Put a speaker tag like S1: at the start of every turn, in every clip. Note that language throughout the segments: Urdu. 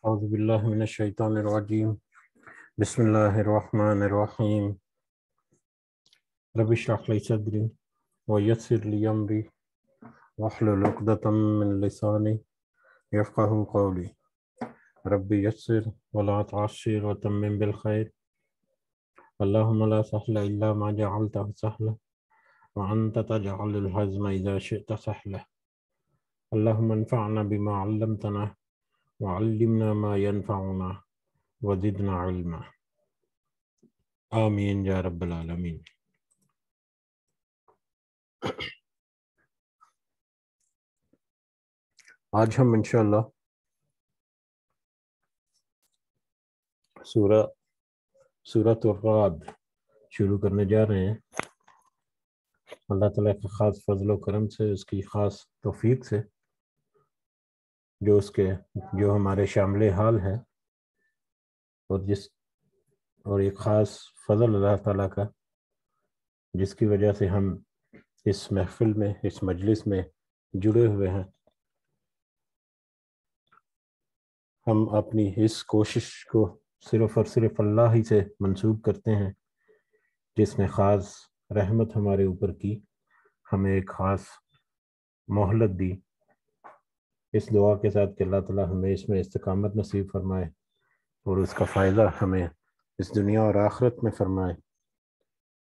S1: اعوذ باللہ من الشیطان الرجیم بسم اللہ الرحمن الرحیم رب اشرح لی صدری ویسر لی امری واحلل عقدۃ من لسانی یفقہوا قولی رب یسر ولا تعسر وتمم بالخیر اللہم لا سہل الا ما جعلتہ سہلا وانت تجعل الحزن اذا شئت سہلا اللہم انفعنا بما علمتنا وعلمنا ما ينفعنا وزدنا علما آمین یا رب العالمین۔ آج ہم انشاءاللہ سورۃ الرعد شروع کرنے جا رہے ہیں۔ اللہ تعالیٰ کے خاص فضل و کرم سے، اس کی خاص توفیق سے، جو ہمارے شامل حال ہے، اور ایک خاص فضل اللہ تعالیٰ کا جس کی وجہ سے ہم اس محفل میں، اس مجلس میں جڑے ہوئے ہیں۔ ہم اپنی اس کوشش کو صرف اور صرف اللہ ہی سے منسوب کرتے ہیں، جس نے خاص رحمت ہمارے اوپر کی، ہمیں ایک خاص مہلت دی، اس دعا کے ساتھ کہ اللہ تعالیٰ ہمیں اس میں استقامت نصیب فرمائے اور اس کا فائدہ ہمیں اس دنیا اور آخرت میں فرمائے،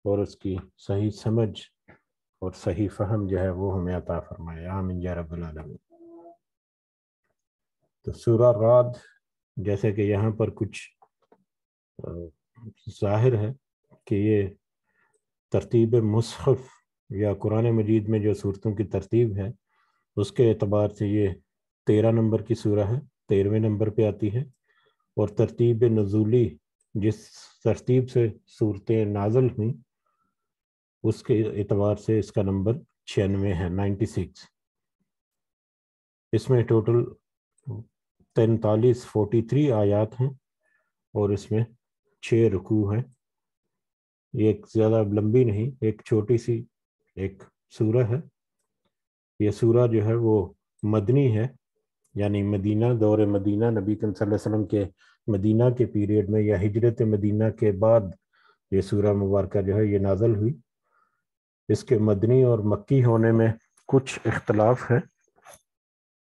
S1: اور اس کی صحیح سمجھ اور صحیح فہم جو ہے وہ ہمیں عطا فرمائے، آمین یا رب العالمین۔ تو سورہ رعد، جیسے کہ یہاں پر کچھ ظاہر ہے کہ یہ ترتیب مصحف یا قرآن مجید میں جو صورتوں کی ترتیب ہے، اس کے اعتبار سے یہ 13 نمبر کی سورہ ہے، 13ویں نمبر پہ آتی ہے، اور ترتیب نزولی جس ترتیب سے صورتیں نازل ہوئیں اس کے اعتبار سے اس کا نمبر 96 ہے، 96۔ اس میں ٹوٹل 43 آیات ہیں اور اس میں 6 رکوع ہیں۔ یہ ایک زیادہ لمبی نہیں، ایک چھوٹی سی ایک سورہ ہے۔ یہ سورہ جو ہے وہ مدنی ہے، یعنی مدینہ، دور مدینہ، نبی کریم صلی اللہ علیہ وسلم کے مدینہ کے پیریڈ میں یا ہجرت مدینہ کے بعد یہ سورہ مبارکہ جو ہے یہ نازل ہوئی۔ اس کے مدنی اور مکی ہونے میں کچھ اختلاف ہے۔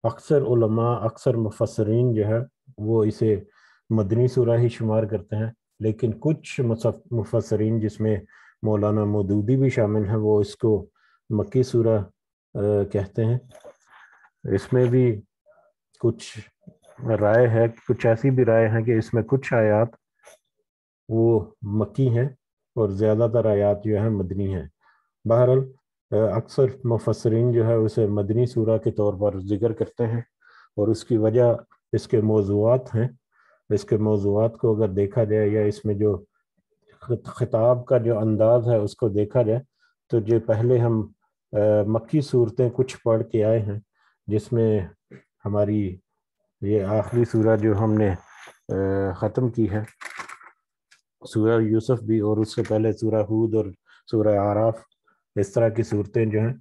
S1: اکثر علماء، اکثر مفسرین جو ہے وہ اسے مدنی سورہ ہی شمار کرتے ہیں، لیکن کچھ مفسرین جس میں مولانا مودودی بھی شامل ہیں وہ اس کو مکی سورہ کہتے ہیں۔ اس میں بھی کچھ رائے ہے، کچھ ایسی بھی رائے ہے کہ اس میں کچھ آیات وہ مکی ہیں اور زیادہ تر آیات جو ہیں مدنی ہیں۔ بہرحال اکثر مفسرین جو ہے اسے مدنی سورہ کے طور پر ذکر کرتے ہیں، اور اس کی وجہ اس کے موضوعات ہیں۔ اس کے موضوعات کو اگر دیکھا جائے یا اس میں جو خطاب کا جو انداز ہے اس کو دیکھا جائے تو جو پہلے ہم مکی صورتیں کچھ پڑھ کے آئے ہیں، جس میں ہماری یہ آخری سورہ جو ہم نے ختم کی ہے، سورہ یوسف بھی، اور اس سے پہلے سورہ ہود اور سورہ اعراف، اس طرح کی صورتیں جو ہیں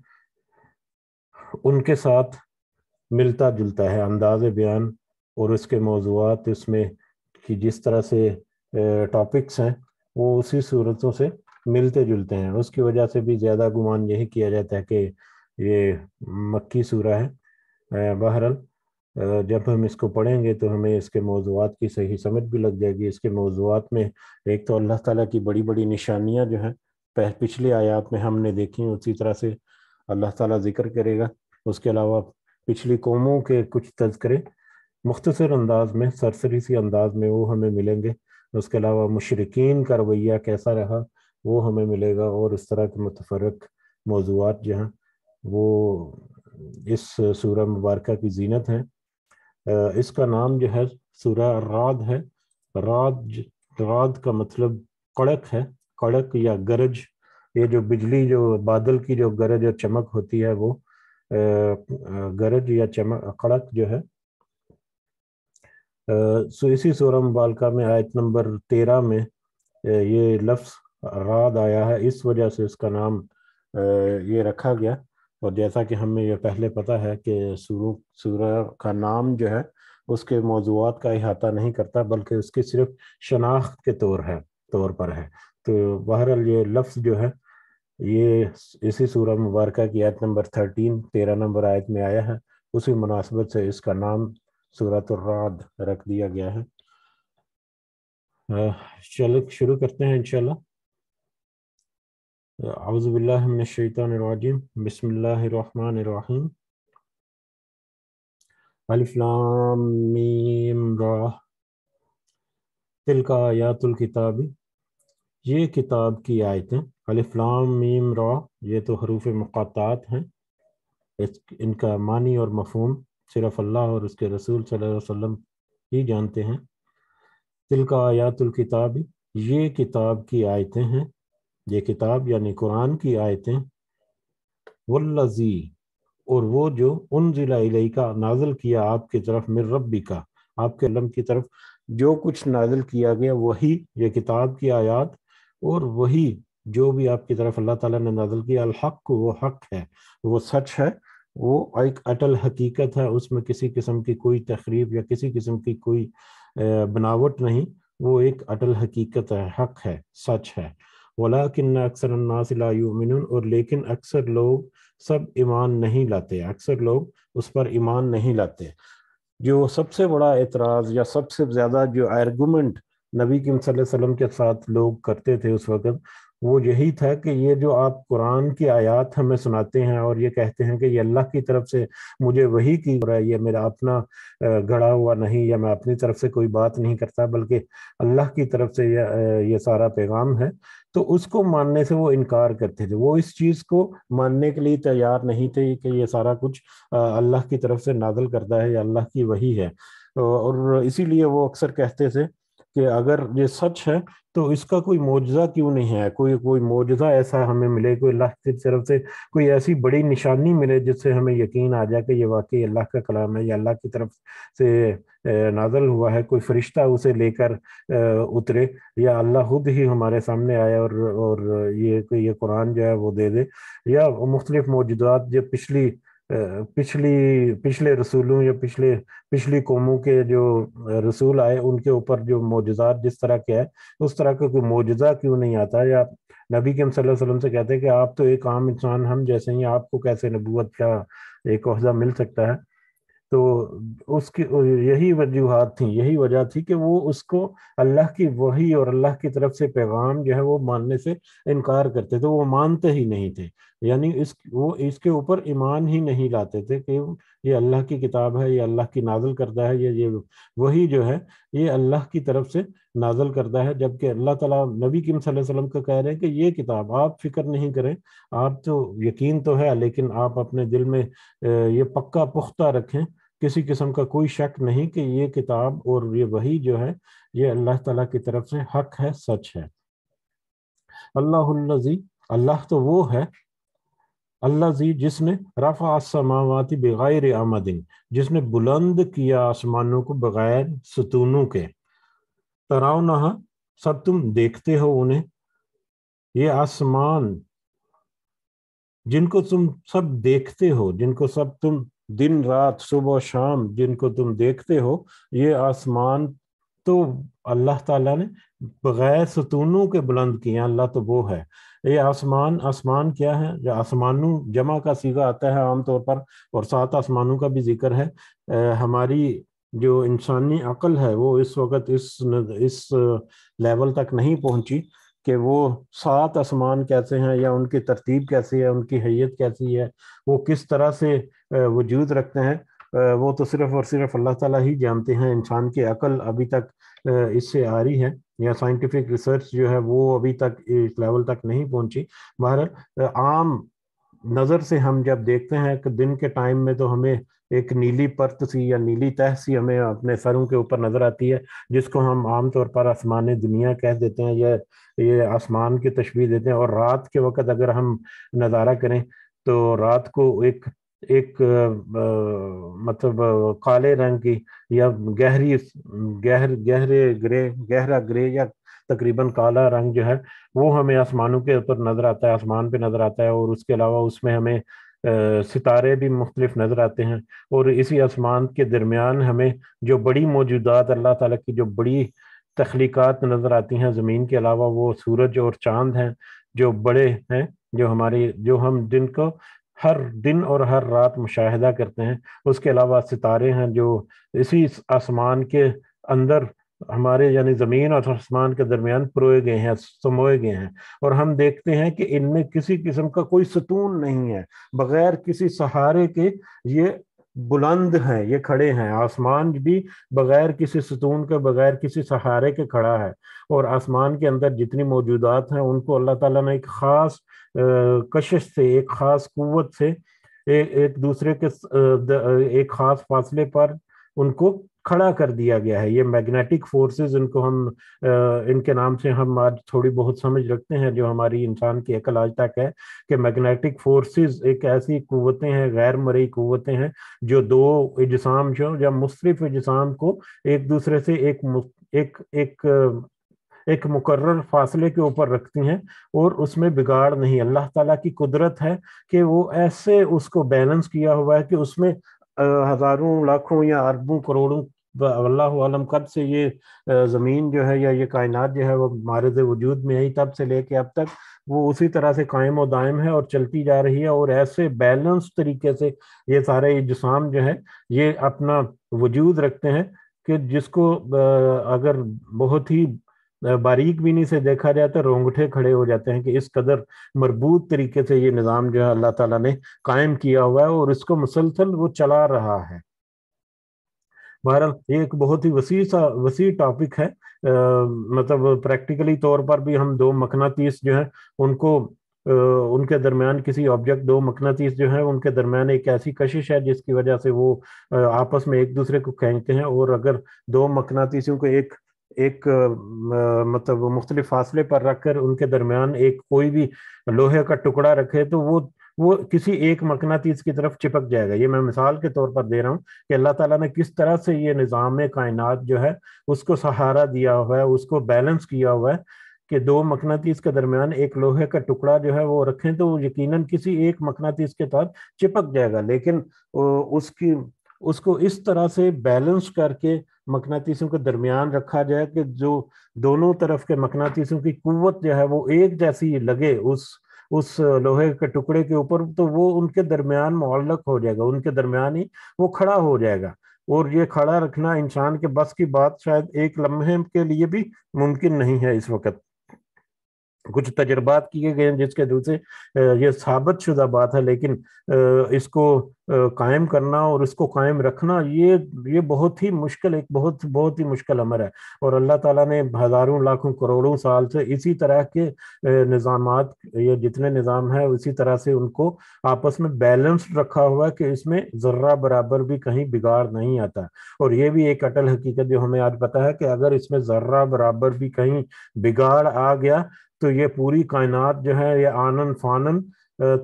S1: ان کے ساتھ ملتا جلتا ہے انداز بیان اور اس کے موضوعات، اس میں کہ جس طرح سے ٹاپکس ہیں وہ اسی صورتوں سے ملتے جلتے ہیں۔ اس کی وجہ سے بھی زیادہ گمان یہی کیا جاتا ہے کہ یہ مکی سورہ ہے۔ بہرحال جب ہم اس کو پڑھیں گے تو ہمیں اس کے موضوعات کی صحیح سمجھ بھی لگ جائے گی۔ اس کے موضوعات میں ایک تو اللہ تعالیٰ کی بڑی بڑی نشانیاں جو ہیں پچھلی آیات میں ہم نے دیکھی، اسی طرح سے اللہ تعالیٰ ذکر کرے گا۔ اس کے علاوہ پچھلی قوموں کے کچھ تذکرے مختصر انداز میں، سرسری سی انداز میں وہ ہمیں ملیں گے۔ اس کے علاوہ مشرکین کا رویہ کیسا رہا وہ ہمیں ملے گا، اور اس طرح کے متفرق موضوعات جو ہیں وہ اس سورہ مبارکہ کی زینت ہیں۔ اس کا نام جو ہے سورہ رعد ہے۔ رعد کا مطلب کڑک ہے، کڑک یا گرج۔ یہ جو بجلی، جو بادل کی جو گرج اور چمک ہوتی ہے وہ گرج یا چمک، کڑک جو ہے۔ اسی سورہ مبارکہ میں آیت نمبر 13 میں یہ لفظ رعد آیا ہے، اس وجہ سے اس کا نام یہ رکھا گیا۔ اور جیسا کہ ہمیں یہ پہلے پتہ ہے کہ سورہ کا نام جو ہے اس کے موضوعات کا احاطہ نہیں کرتا، بلکہ اس کی صرف شناخت کے طور پر ہے۔ تو بہرحال یہ لفظ جو ہے یہ اسی سورہ مبارکہ کی آیت نمبر 13 نمبر آیت میں آیا ہے، اسی مناسبت سے اس کا نام سورۃ الرعد رکھ دیا گیا ہے۔ چلو شروع کرتے ہیں انشاءاللہ۔ اعوذ باللہ من الشیطان الرجیم، بسم اللہ الرحمن الرحیم۔ الف لام میم را تلک آیات الکتاب، یہ کتاب کی آیتیں۔ الف لام میم را، یہ تو حروف مقاطعات ہیں، ان کا معنی اور مفہوم صرف اللہ اور اس کے رسول صلی اللہ علیہ وسلم ہی جانتے ہیں۔ تلک آیات الکتاب، یہ کتاب کی آیتیں ہیں، یہ کتاب یعنی قرآن کی آیتیں۔ والذی، اور وہ جو انزل الیک، نازل کیا آپ کی طرف، من ربک، آپ کے علم کی طرف جو کچھ نازل کیا گیا وہی یہ کتاب کی آیات، اور وہی جو بھی آپ کی طرف اللہ تعالیٰ نے نازل کیا، الحق، وہ حق ہے، وہ سچ ہے، وہ ایک اٹل حقیقت ہے، اس میں کسی قسم کی کوئی تخریب یا کسی قسم کی کوئی بناوٹ نہیں، وہ ایک اٹل حقیقت ہے، حق ہے، سچ ہے۔ وَلَكِنَّ أَكْثَرَ النَّاسِ لَا يُؤْمِنُونَ، اور لیکن اکثر لوگ سب ایمان نہیں لاتے، اکثر لوگ اس پر ایمان نہیں لاتے۔ جو سب سے بڑا اعتراض یا سب سے زیادہ جو آرگومنٹ نبی کریم صلی اللہ علیہ وسلم کے ساتھ لوگ کرتے تھے اس وقت، وہ یہی تھا کہ یہ جو آپ قرآن کی آیات ہمیں سناتے ہیں اور یہ کہتے ہیں کہ یہ اللہ کی طرف سے مجھے وحی کی ہو رہا ہے، یہ میرا اپنا گھڑا ہوا نہیں، یا میں اپنی طرف سے کوئی بات نہیں کرتا، بلکہ اللہ کی طرف سے یہ سارا پیغام ہے، تو اس کو ماننے سے وہ انکار کرتے تھے، وہ اس چیز کو ماننے کے لیے تیار نہیں تھے کہ یہ سارا کچھ اللہ کی طرف سے نازل کرتا ہے یا اللہ کی وحی ہے۔ اور اسی لیے وہ اکثر کہتے تھے کہ اگر یہ سچ ہے تو اس کا کوئی معجزہ کیوں نہیں ہے، کوئی معجزہ ایسا ہمیں ملے، کوئی اللہ کی طرف سے کوئی ایسی بڑی نشانی ملے جس سے ہمیں یقین آ جائے کہ یہ واقعی اللہ کا کلام ہے یا اللہ کی طرف سے نازل ہوا ہے، کوئی فرشتہ اسے لے کر اترے، یا اللہ خود ہی ہمارے سامنے آئے اور یہ قرآن جو ہے وہ دے دے، یا مختلف معجزات جو پچھلے رسولوں یا پچھلی قوموں کے جو رسول آئے ان کے اوپر جو معجزات جس طرح کے ہے اس طرح کا کوئی معجزہ کیوں نہیں آتا، یا نبی کریم صلی اللہ علیہ وسلم سے کہتے ہیں کہ آپ تو ایک عام انسان ہم جیسے ہی، آپ کو کیسے نبوت کا ایک عہدہ مل سکتا ہے۔ تو اس کی یہی وجوہات تھیں، یہی وجہ تھی کہ وہ اس کو اللہ کی وحی اور اللہ کی طرف سے پیغام جو ہے وہ ماننے سے انکار کرتے تھے، وہ مانتے ہی نہیں تھے، یعنی وہ اس کے اوپر ایمان ہی نہیں لاتے تھے کہ یہ اللہ کی کتاب ہے، یہ اللہ کی نازل کردہ ہے، یہ وحی جو ہے یہ اللہ کی طرف سے نازل کردہ ہے، جبکہ اللہ تعالیٰ نبی کریم صلی اللہ علیہ وسلم کو کہہ رہے ہیں کہ یہ کتاب آپ فکر نہیں کریں، آپ تو یقین تو ہے لیکن آپ اپنے دل میں یہ پکا پختہ رکھیں، کسی قسم کا کوئی شک نہیں کہ یہ کتاب اور یہ وحی جو ہے یہ اللہ تعالیٰ کی طرف سے حق ہے، سچ ہے۔ اللہ الذی، اللہ تو وہ ہے، الذی جس نے رفع السماوات بغیر عمد، جس نے بلند کیا آسمانوں کو بغیر ستونوں کے، تراؤنہا، سب تم دیکھتے ہو انہیں، یہ آسمان جن کو تم سب دیکھتے ہو، جن کو سب تم دن رات صبح و شام جن کو تم دیکھتے ہو، یہ آسمان تو اللہ تعالیٰ نے بغیر ستونوں کے بلند کیا، اللہ تو وہ ہے۔ یہ آسمان کیا ہے؟ جو آسمانوں جمع کا صیغہ آتا ہے عام طور پر، اور 7 آسمانوں کا بھی ذکر ہے۔ ہماری جو انسانی عقل ہے وہ اس وقت اس لیول تک نہیں پہنچی کہ وہ 7 آسمان کیسے ہیں، یا ان کی ترتیب کیسی ہے، ان کی حیت کیسی ہے، وہ کس طرح سے وجود رکھتے ہیں، وہ تو صرف اور صرف اللہ تعالیٰ ہی جانتے ہیں۔ انسان کی عقل ابھی تک اس سے آ رہی ہے، یا سائنٹیفک ریسرچ جو ہے وہ ابھی تک اس لیول تک نہیں پہنچی۔ بہرحال عام نظر سے ہم جب دیکھتے ہیں کہ دن کے ٹائم میں تو ہمیں ایک نیلی پرت سی یا نیلی تہ سی ہمیں اپنے سروں کے اوپر نظر آتی ہے، جس کو ہم عام طور پر آسمان دنیا کہہ دیتے ہیں، یا یہ آسمان کی تشبیہ دیتے ہیں۔ اور رات کے وقت اگر ہم نظارہ کریں تو رات کو ایک مطلب کالے رنگ کی یا گہرا گرے یا تقریباً کالا رنگ جو ہے وہ ہمیں آسمانوں کے اوپر نظر آتا ہے، آسمان پہ نظر آتا ہے، اور اس کے علاوہ اس میں ہمیں ستارے بھی مختلف نظر آتے ہیں، اور اسی آسمان کے درمیان ہمیں جو بڑی موجودات اللہ تعالیٰ کی جو بڑی تخلیقات نظر آتی ہیں زمین کے علاوہ، وہ سورج اور چاند ہیں جو بڑے ہیں، جو ہم دن کو ہر دن اور ہر رات مشاہدہ کرتے ہیں۔ اس کے علاوہ ستارے ہیں جو اسی آسمان کے اندر ہمارے یعنی زمین اور آسمان کے درمیان پروئے گئے ہیں، سموئے گئے ہیں، اور ہم دیکھتے ہیں کہ ان میں کسی قسم کا کوئی ستون نہیں ہے، بغیر کسی سہارے کے یہ بلند ہیں، یہ کھڑے ہیں۔ آسمان بھی بغیر کسی ستون کے، بغیر کسی سہارے کے کھڑا ہے، اور آسمان کے اندر جتنی موجودات ہیں ان کو اللہ تعالیٰ نے ایک خاص کشش سے، ایک خاص قوت سے، ایک دوسرے کے ایک خاص فاصلے پر ان کو کھڑا کر دیا گیا ہے۔ یہ میگنیٹک فورسز، ان کو ہم ان کے نام سے ہم آج تھوڑی بہت سمجھ رکھتے ہیں، جو ہماری انسان کی عقل آج تک ہے کہ میگنیٹک فورسز ایک ایسی قوتیں ہیں، غیر مرئی قوتیں ہیں، جو دو اجسام یا مختلف اجسام کو ایک دوسرے سے ایک مقرر فاصلے کے اوپر رکھتی ہیں، اور اس میں بگاڑ نہیں۔ اللہ تعالیٰ کی قدرت ہے کہ وہ ایسے اس کو بیلنس کیا ہوا ہے کہ اس میں ہزاروں، لاکھوں یا اربوں، کروڑوں، اللہ عالم کب سے یہ زمین جو ہے یا یہ کائنات جو ہے وہ مارد وجود میں آئی، تب سے لے کے اب تک وہ اسی طرح سے قائم و دائم ہے اور چلتی جا رہی ہے، اور ایسے بیلنس طریقے سے یہ سارے اجسام جو ہے یہ اپنا وجود رکھتے ہیں کہ جس کو اگر بہت ہی باریک بینی سے دیکھا جائے تو رونگٹے کھڑے ہو جاتے ہیں کہ اس قدر مربوط طریقے سے یہ نظام جو ہے اللہ تعالیٰ نے قائم کیا ہوا ہے، اور اس کو مسلسل وہ چلا رہا ہے۔ بہرحال یہ ایک بہت ہی وسیع ٹاپک ہے، مطلب پریکٹیکلی طور پر بھی ہم دو مقناطیس جو ہیں ان کو ان کے درمیان کسی آبجیکٹ، دو مقناطیس جو ہیں ان کے درمیان ایک ایسی کشش ہے جس کی وجہ سے وہ آپس میں ایک دوسرے کو کھینچتے ہیں، اور اگر دو مقناطیسوں کو ایک مطلب مختلف فاصلے پر رکھ کر ان کے درمیان ایک کوئی بھی لوہے کا ٹکڑا رکھے تو وہ کسی ایک مقناطیس کی طرف چپک جائے گا۔ یہ میں مثال کے طور پر دے رہا ہوں کہ اللہ تعالیٰ نے کس طرح سے یہ نظام کائنات جو ہے اس کو سہارا دیا ہوا ہے، اس کو بیلنس کیا ہوا ہے کہ دو مقناطیس کے درمیان ایک لوہے کا ٹکڑا جو ہے وہ رکھیں تو وہ یقیناً کسی ایک مقناطیس کے ساتھ چپک جائے گا، لیکن اس کو اس طرح سے بیلنس کر کے مقناطیسوں کے درمیان رکھا جائے کہ جو دونوں طرف کے مقناطیسوں کی قوت جو ہے وہ ایک جیسی لگے اس لوہے کے ٹکڑے کے اوپر، تو وہ ان کے درمیان معلق ہو جائے گا، ان کے درمیان ہی وہ کھڑا ہو جائے گا۔ اور یہ کھڑا رکھنا انسان کے بس کی بات شاید ایک لمحے کے لیے بھی ممکن نہیں ہے۔ اس وقت کچھ تجربات کیے گئے ہیں جس کے دل سے یہ ثابت شدہ بات ہے، لیکن اس کو قائم کرنا اور اس کو قائم رکھنا یہ بہت ہی مشکل، ایک بہت ہی مشکل امر ہے، اور اللہ تعالیٰ نے ہزاروں، لاکھوں، کروڑوں سال سے اسی طرح کے نظامات، یہ جتنے نظام ہیں اسی طرح سے ان کو آپس میں بیلنس رکھا ہوا ہے کہ اس میں ذرہ برابر بھی کہیں بگاڑ نہیں آتا۔ اور یہ بھی ایک اٹل حقیقت جو ہمیں آج پتا ہے کہ اگر اس میں ذرہ برابر بھی کہیں بگاڑ آ گیا تو یہ پوری کائنات جو ہے یہ آنن فانن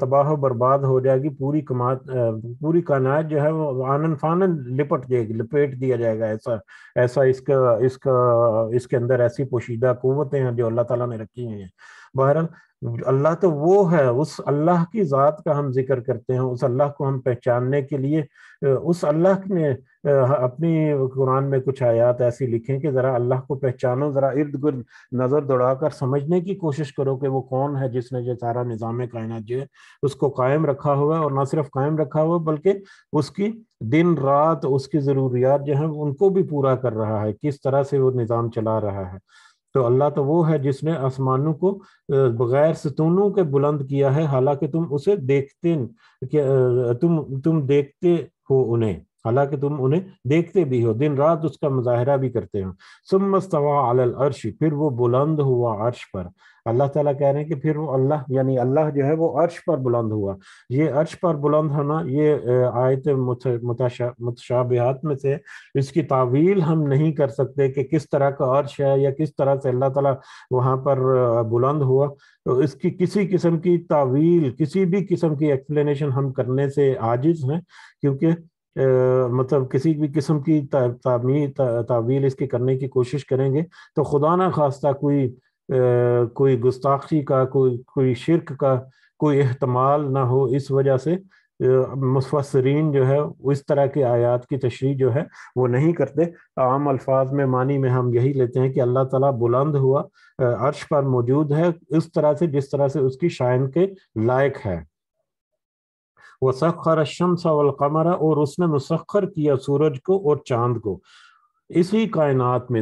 S1: تباہ و برباد ہو جائے گی، پوری کائنات جو ہے وہ آنن فانن لپٹ جائے گی، لپیٹ دیا جائے گا۔ ایسا اس کے اندر ایسی پوشیدہ قوتیں ہیں جو اللہ تعالیٰ نے رکھی ہیں۔ بہرحال اللہ تو وہ ہے، اس اللہ کی ذات کا ہم ذکر کرتے ہیں، اس اللہ کو ہم پہچاننے کے لیے اس اللہ نے اپنی قرآن میں کچھ آیات ایسی لکھیں کہ ذرا اللہ کو پہچانو، ذرا ارد گرد نظر دوڑا کر سمجھنے کی کوشش کرو کہ وہ کون ہے جس نے یہ سارا نظام کائنات جو ہے اس کو قائم رکھا ہوا ہے، اور نہ صرف قائم رکھا ہوا بلکہ اس کی دن رات اس کی ضروریات جو ہیں ان کو بھی پورا کر رہا ہے، کس طرح سے وہ نظام چلا رہا ہے۔ تو اللہ تو وہ ہے جس نے آسمانوں کو بغیر ستونوں کے بلند کیا ہے، حالانکہ تم اسے تم دیکھتے ہو انہیں، حالانکہ تم انہیں دیکھتے بھی ہو، دن رات اس کا مظاہرہ بھی کرتے ہو۔ ثم استوى علی العرش، پھر وہ بلند ہوا عرش پر۔ اللہ تعالیٰ کہہ رہے ہیں کہ پھر وہ اللہ یعنی اللہ جو ہے وہ عرش پر بلند ہوا۔ یہ عرش پر بلند ہونا یہ آیت متشابہات میں سے، اس کی تعویل ہم نہیں کر سکتے کہ کس طرح کا عرش ہے یا کس طرح سے اللہ تعالیٰ وہاں پر بلند ہوا، تو اس کی کسی قسم کی تعویل، کسی بھی قسم کی ایکسپلینیشن ہم کرنے سے عاجز ہیں، کیونکہ مطلب کسی بھی قسم کی تعویل اس کی کرنے کی کوشش کریں گے تو خدا نہ خواستہ کوئی گستاخی کا، کوئی شرک کا کوئی احتمال نہ ہو، اس وجہ سے مفسرین جو ہے اس طرح کی آیات کی تشریح جو ہے وہ نہیں کرتے۔ عام الفاظ میں معنی میں ہم یہی لیتے ہیں کہ اللہ تعالیٰ بلند ہوا، عرش پر موجود ہے اس طرح سے جس طرح سے اس کی شائن کے لائق ہے۔ وَسَخَّرَ الشَّمْسَ وَالْقَمَرَ، اور اس نے مسخر کیا سورج کو اور چاند کو۔ اسی کائنات میں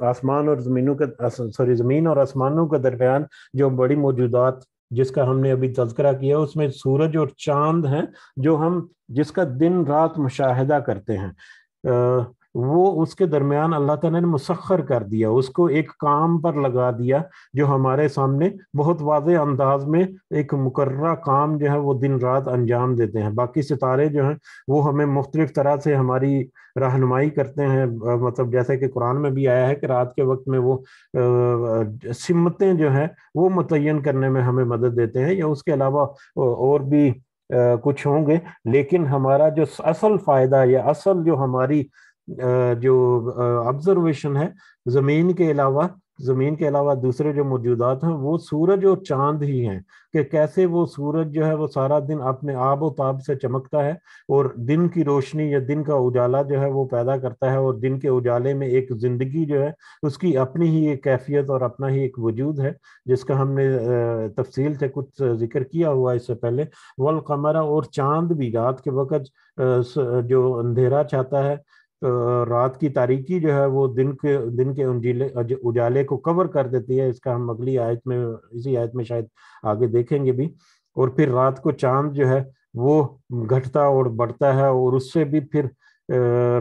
S1: آسمان اور زمینوں کے زمین اور آسمانوں کے درمیان جو بڑی موجودات جس کا ہم نے ابھی تذکرہ کیا، اس میں سورج اور چاند ہیں جو ہم جس کا دن رات مشاہدہ کرتے ہیں، وہ اس کے درمیان اللہ تعالیٰ نے مسخر کر دیا، اس کو ایک کام پر لگا دیا جو ہمارے سامنے بہت واضح انداز میں ایک مقررہ کام جو ہے وہ دن رات انجام دیتے ہیں۔ باقی ستارے جو ہیں وہ ہمیں مختلف طرح سے ہماری رہنمائی کرتے ہیں، مطلب جیسے کہ قرآن میں بھی آیا ہے کہ رات کے وقت میں وہ سمتیں جو ہیں وہ متعین کرنے میں ہمیں مدد دیتے ہیں، یا اس کے علاوہ اور بھی کچھ ہوں گے، لیکن ہمارا جو اصل فائدہ یا اصل جو ہماری جو آبزرویشن ہے زمین کے علاوہ دوسرے جو موجودات ہیں وہ سورج اور چاند ہی ہیں، کہ کیسے وہ سورج جو ہے وہ سارا دن اپنے آب و تاب سے چمکتا ہے اور دن کی روشنی یا دن کا اجالا جو ہے وہ پیدا کرتا ہے، اور دن کے اجالے میں ایک زندگی جو ہے اس کی اپنی ہی ایک کیفیت اور اپنا ہی ایک وجود ہے، جس کا ہم نے تفصیل سے کچھ ذکر کیا ہوا اس سے پہلے۔ والقمر، اور چاند بھی رات کے وقت جو اندھیرا چھاتا ہے، رات کی تاریکی جو ہے وہ دن کے اجالے کو کور کر دیتی ہے، اس کا ہم اگلی آیت میں اسی آیت میں شاید آگے دیکھیں گے بھی۔ اور پھر رات کو چاند جو ہے وہ گھٹتا اور بڑھتا ہے، اور اس سے بھی پھر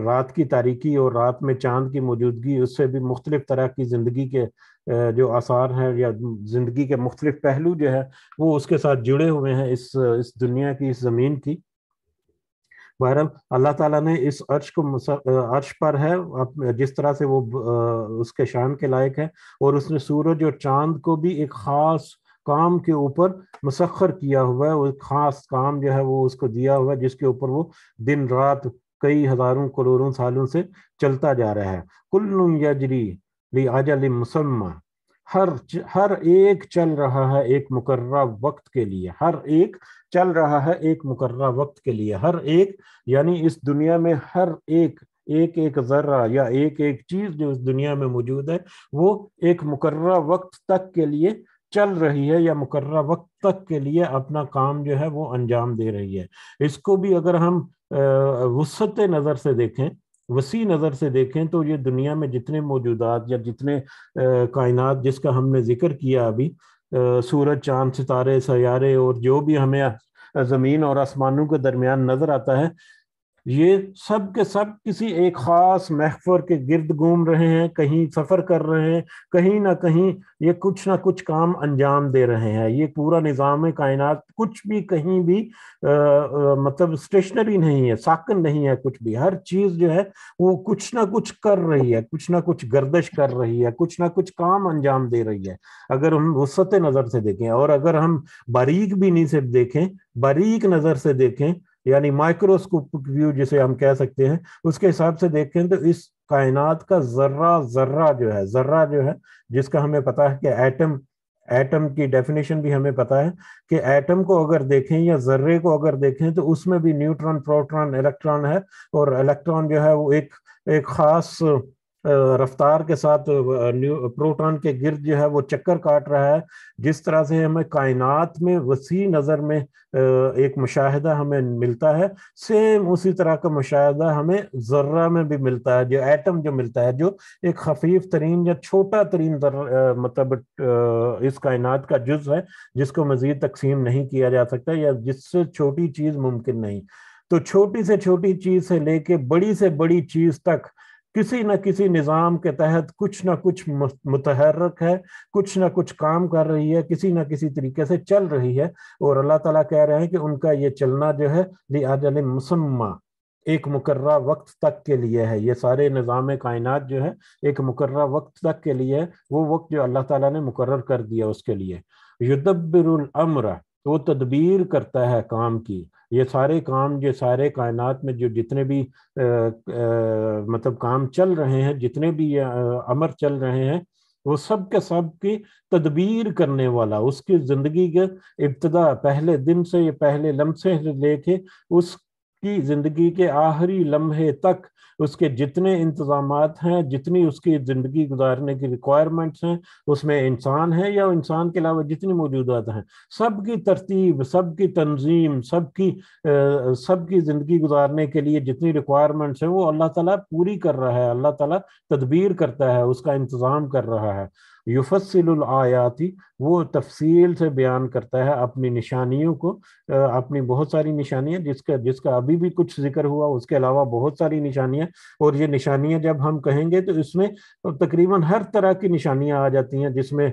S1: رات کی تاریکی اور رات میں چاند کی موجودگی، اس سے بھی مختلف طرح کی زندگی کے جو آثار ہیں یا زندگی کے مختلف پہلو جو ہے وہ اس کے ساتھ جڑے ہوئے ہیں اس دنیا کی، اس زمین کی۔ بہرحال اللہ تعالیٰ نے اس عرش کو عرش پر ہے جس طرح سے وہ اس کے شان کے لائق ہے، اور اس نے سورج اور چاند کو بھی ایک خاص کام کے اوپر مسخر کیا ہوا ہے، ایک خاص کام جو ہے وہ اس کو دیا ہوا ہے جس کے اوپر وہ دن رات کئی ہزاروں کروڑوں سالوں سے چلتا جا رہا ہے۔ کل یجری لاجل مسمى، ہر ایک چل رہا ہے ایک مقررہ وقت کے لیے، ہر ایک چل رہا ہے ایک مقررہ وقت کے لیے، ہر ایک یعنی اس دنیا میں ہر ایک ذرہ یا ایک چیز جو اس دنیا میں موجود ہے وہ ایک مقررہ وقت تک کے لیے چل رہی ہے، یا مقررہ وقت تک کے لیے اپنا کام جو ہے وہ انجام دے رہی ہے۔ اس کو بھی اگر ہم وسعت نظر سے دیکھیں، وسیع نظر سے دیکھیں، تو یہ دنیا میں جتنے موجودات یا جتنے کائنات جس کا ہم نے ذکر کیا ابھی، سورج، چاند، ستارے، سیارے، اور جو بھی ہمیں زمین اور آسمانوں کے درمیان نظر آتا ہے، یہ سب کے سب کسی ایک خاص محور کے گرد گھوم رہے ہیں، کہیں سفر کر رہے ہیں، کہیں نہ کہیں یہ کچھ نہ کچھ کام انجام دے رہے ہیں۔ یہ پورا نظام کائنات کچھ بھی کہیں بھی مطلب اسٹیشنری نہیں ہے، ساکن نہیں ہے، کچھ بھی، ہر چیز جو ہے وہ کچھ نہ کچھ کر رہی ہے، کچھ نہ کچھ گردش کر رہی ہے، کچھ نہ کچھ کام انجام دے رہی ہے، اگر ہم وسعت نظر سے دیکھیں۔ اور اگر ہم باریک بینی سے دیکھیں، باریک نظر سے دیکھیں، یعنی مائکروسکوپک ویو جسے ہم کہہ سکتے ہیں، اس کے حساب سے دیکھیں تو اس کائنات کا ذرہ جو ہے جس کا ہمیں پتا ہے کہ ایٹم کی ڈیفینیشن بھی ہمیں پتا ہے کہ ایٹم کو اگر دیکھیں یا ذرے کو اگر دیکھیں تو اس میں بھی نیوٹران، پروٹون، الیکٹران ہے، اور الیکٹران جو ہے وہ ایک خاص رفتار کے ساتھ پروٹون کے گرد جو ہے وہ چکر کاٹ رہا ہے۔ جس طرح سے ہمیں کائنات میں وسیع نظر میں ایک مشاہدہ ہمیں ملتا ہے، سیم اسی طرح کا مشاہدہ ہمیں ذرہ میں بھی ملتا ہے، جو ایٹم جو ملتا ہے، جو ایک خفیف ترین یا چھوٹا ترین مطلب اس کائنات کا جز ہے جس کو مزید تقسیم نہیں کیا جا سکتا، یا جس سے چھوٹی چیز ممکن نہیں۔ تو چھوٹی سے چھوٹی چیز سے لے کے بڑی سے بڑی چیز تک کسی نہ کسی نظام کے تحت کچھ نہ کچھ متحرک ہے، کچھ نہ کچھ کام کر رہی ہے، کسی نہ کسی طریقے سے چل رہی ہے، اور اللہ تعالیٰ کہہ رہے ہیں کہ ان کا یہ چلنا جو ہے لِأَجَلٍ مُّسَمًّى، ایک مقررہ وقت تک کے لیے ہے۔ یہ سارے نظام کائنات جو ہے ایک مقررہ وقت تک کے لیے ہے، وہ وقت جو اللہ تعالیٰ نے مقرر کر دیا اس کے لیے۔ یُدَبِّرُ الْأَمْرَ، وہ تدبیر کرتا ہے کام کی۔ یہ سارے کام، جو سارے کائنات میں جو جتنے بھی مطلب کام چل رہے ہیں، جتنے بھی امر چل رہے ہیں، وہ سب کے سب کی تدبیر کرنے والا، اس کی زندگی کے ابتدا پہلے دن سے، پہلے لمحے سے لے کے اس کی زندگی کے آخری لمحے تک اس کے جتنے انتظامات ہیں، جتنی اس کی زندگی گزارنے کی ریکوائرمنٹس ہیں، اس میں انسان ہے یا انسان کے علاوہ جتنی موجودات ہیں، سب کی ترتیب، سب کی تنظیم، سب کی زندگی گزارنے کے لیے جتنی ریکوائرمنٹس ہیں وہ اللہ تعالیٰ پوری کر رہا ہے، اللہ تعالیٰ تدبیر کرتا ہے، اس کا انتظام کر رہا ہے۔ یفصل الآیاتی، وہ تفصیل سے بیان کرتا ہے اپنی نشانیوں کو، اپنی بہت ساری نشانیاں، جس کا ابھی بھی کچھ ذکر ہوا، اس کے علاوہ بہت ساری نشانیاں، اور یہ نشانیاں جب ہم کہیں گے تو اس میں تقریباً ہر طرح کی نشانیاں آ جاتی ہیں، جس میں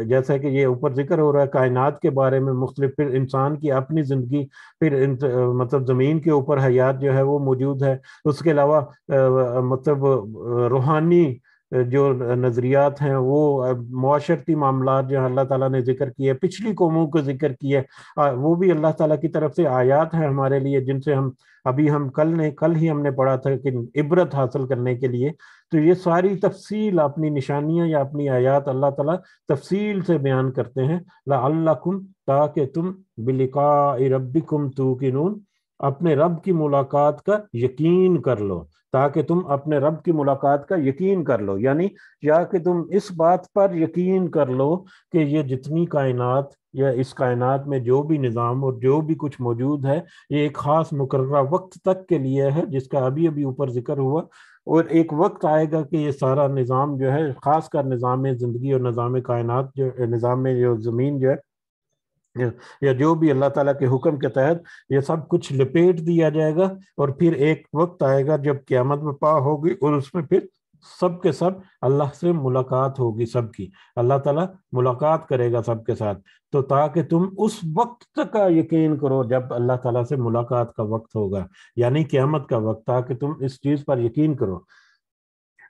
S1: جیسا کہ یہ اوپر ذکر ہو رہا ہے کائنات کے بارے میں مختلف، پھر انسان کی اپنی زندگی، پھر مطلب زمین کے اوپر حیات جو ہے وہ موجود ہے، اس کے علاوہ مطلب روحانی جو نظریات ہیں، وہ معاشرتی معاملات جو اللہ تعالیٰ نے ذکر کیے، پچھلی قوموں کو ذکر کیے، وہ بھی اللہ تعالیٰ کی طرف سے آیات ہیں ہمارے لیے، جن سے ہم کل ہی ہم نے پڑھا تھا کہ عبرت حاصل کرنے کے لیے۔ تو یہ ساری تفصیل، اپنی نشانیاں یا اپنی آیات اللہ تعالیٰ تفصیل سے بیان کرتے ہیں، لعلکم، تاکہ تم بلقاء ربکم توقنون، اپنے رب کی ملاقات کا یقین کر لو، تاکہ تم اپنے رب کی ملاقات کا یقین کر لو، یعنی یا کہ تم اس بات پر یقین کر لو کہ یہ جتنی کائنات یا اس کائنات میں جو بھی نظام اور جو بھی کچھ موجود ہے، یہ ایک خاص مقررہ وقت تک کے لیے ہے، جس کا ابھی اوپر ذکر ہوا، اور ایک وقت آئے گا کہ یہ سارا نظام جو ہے، خاص کر نظام زندگی اور نظام کائنات، جو نظام میں جو زمین جو ہے، یا جو بھی اللہ تعالیٰ کے حکم کے تحت یہ سب کچھ لپیٹ دیا جائے گا، اور پھر ایک وقت آئے گا جب قیامت برپا ہوگی، اور اس میں پھر سب کے سب اللہ سے ملاقات ہوگی، سب کی اللہ تعالیٰ ملاقات کرے گا سب کے ساتھ، تو تاکہ تم اس وقت کا یقین کرو جب اللہ تعالیٰ سے ملاقات کا وقت ہوگا، یعنی قیامت کا وقت، تاکہ تم اس چیز پر یقین کرو۔